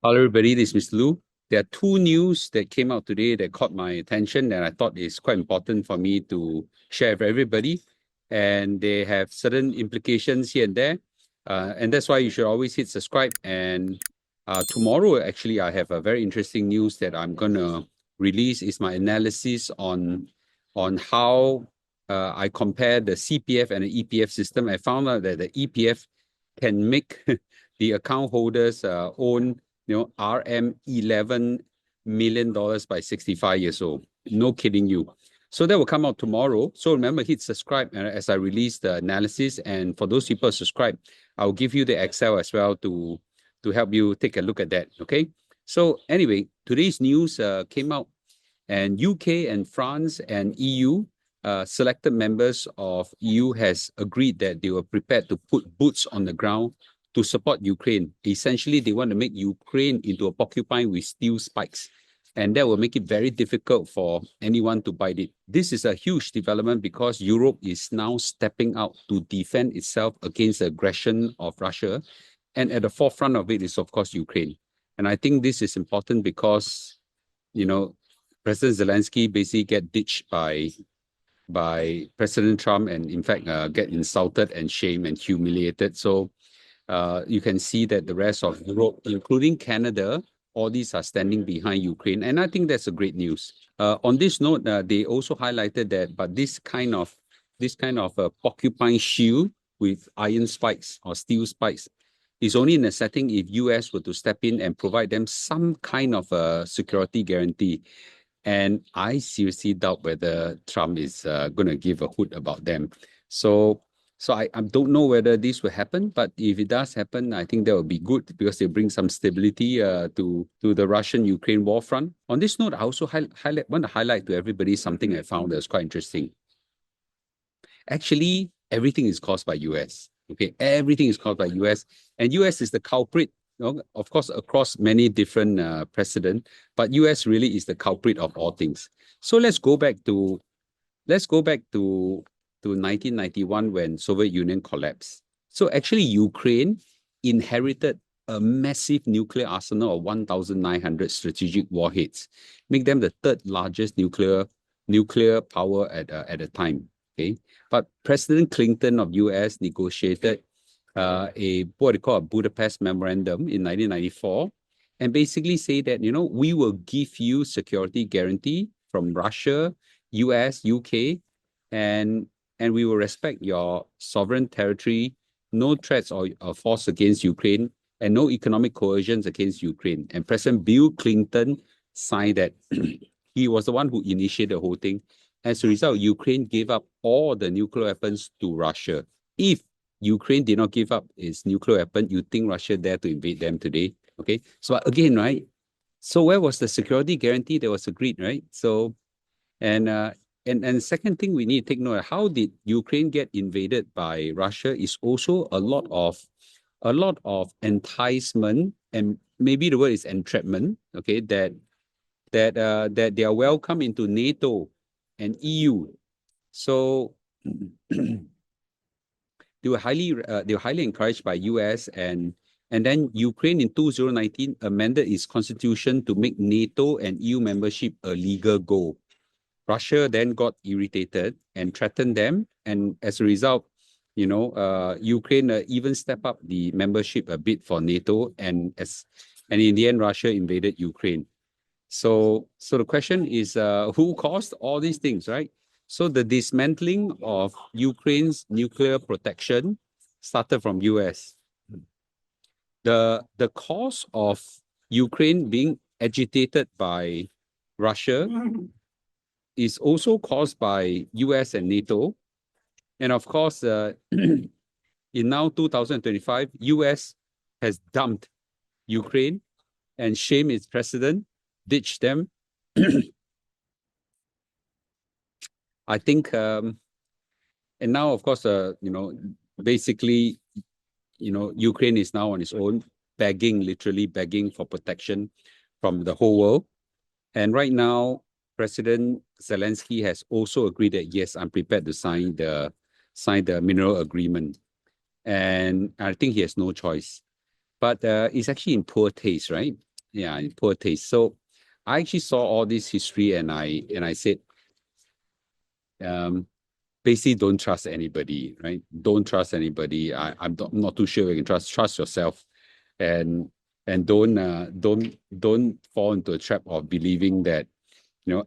Hello, everybody. This is Mr. Lu. There are two news that came out today that caught my attention and I thought is quite important for me to share with everybody. And they have certain implications here and there. And that's why you should always hit subscribe. And tomorrow, actually, I have a very interesting news that I'm going to release is my analysis on how I compare the CPF and the EPF system. I found out that the EPF can make the account holders own RM$11 million by 65 years old. No kidding you. So that will come out tomorrow. So remember, hit subscribe as I release the analysis. And for those people subscribe, I'll give you the Excel as well to help you take a look at that. Okay. So anyway, today's news came out, and UK and France and EU selected members of EU has agreed that they were prepared to put boots on the ground to support Ukraine. Essentially, they want to make Ukraine into a porcupine with steel spikes. And that will make it very difficult for anyone to bite it. This is a huge development because Europe is now stepping out to defend itself against the aggression of Russia. And at the forefront of it is, of course, Ukraine. And I think this is important because, President Zelensky basically get ditched by President Trump and, in fact, get insulted and shamed and humiliated. So you can see that the rest of Europe, including Canada, all these are standing behind Ukraine. And I think that's a great news. On this note, they also highlighted that, but this kind of a porcupine shield with iron spikes or steel spikes is only in a setting if US were to step in and provide them some kind of a security guarantee. And I seriously doubt whether Trump is going to give a hoot about them. So I don't know whether this will happen, but if it does happen, I think that will be good because they bring some stability to the Russian-Ukraine war front. On this note, I also want to highlight to everybody something I found that's quite interesting. Actually, everything is caused by US. Okay, everything is caused by US, and US is the culprit. Of course, across many different precedents, but US really is the culprit of all things. So let's go back to 1991 when Soviet Union collapsed. So actually, Ukraine inherited a massive nuclear arsenal of 1,900 strategic warheads, make them the third largest nuclear power at the time. Okay, but President Clinton of US negotiated what they call a Budapest Memorandum in 1994, and basically say that we will give you security guarantee from Russia, US, UK, and we will respect your sovereign territory, no threats or force against Ukraine, and no economic coercions against Ukraine. And President Bill Clinton signed that. He was the one who initiated the whole thing. As a result, Ukraine gave up all the nuclear weapons to Russia. If Ukraine did not give up its nuclear weapon, you think Russia dare to invade them today? Okay. So again, right? So where was the security guarantee that was agreed, right? So, and second thing we need to take note of, how did Ukraine get invaded by Russia is also a lot of enticement, and maybe the word is entrapment, okay, that they are welcome into NATO and EU. So they were highly encouraged by US, and then Ukraine in 2019 amended its constitution to make NATO and EU membership a legal goal. Russia then got irritated and threatened them, and as a result, Ukraine even stepped up the membership a bit for NATO, and in the end, Russia invaded Ukraine. So the question is, who caused all these things, right? So the dismantling of Ukraine's nuclear protection started from US. The cause of Ukraine being agitated by Russia is also caused by US and NATO. And of course, in now 2025, US has dumped Ukraine and shamed its president, ditched them. I think, and now, of course, basically, Ukraine is now on its own, literally begging for protection from the whole world. And right now, President Zelensky has also agreed that, yes, I'm prepared to sign the mineral agreement. And I think he has no choice. But it's actually in poor taste, right? yeah, in poor taste. So I actually saw all this history and I said, basically don't trust anybody, right? Don't trust anybody. I'm not too sure you can trust yourself, and don't fall into a trap of believing that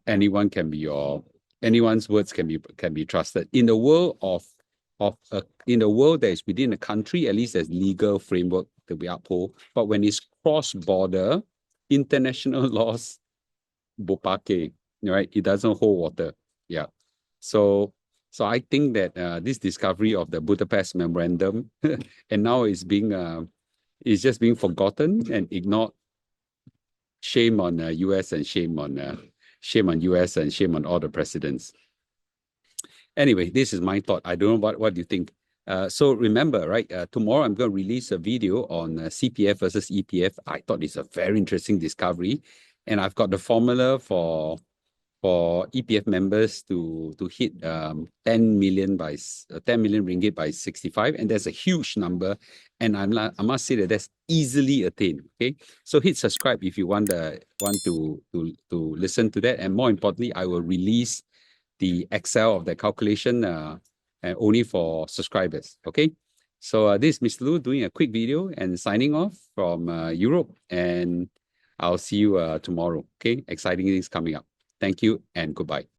anyone's words can be trusted in the world in the world that is within a country. At least there's legal framework that we uphold, but when it's cross border, international laws bopake, right? It doesn't hold water. Yeah. So I think that this discovery of the Budapest Memorandum and now is just being forgotten and ignored. Shame on US and shame on US and shame on all the presidents. Anyway, this is my thought. I don't know what do you think. So remember, right? Tomorrow I'm going to release a video on CPF versus EPF. I thought it's a very interesting discovery, and I've got the formula for EPF members to hit 10 million ringgit by 65, and that's a huge number, and I must say that that's easily attained. Okay, so hit subscribe if you want to listen to that, and more importantly, I will release the Excel of the calculation and only for subscribers. Okay, so this is Mr. Lu doing a quick video and signing off from Europe, and I'll see you tomorrow. Okay, exciting things coming up. Thank you and goodbye.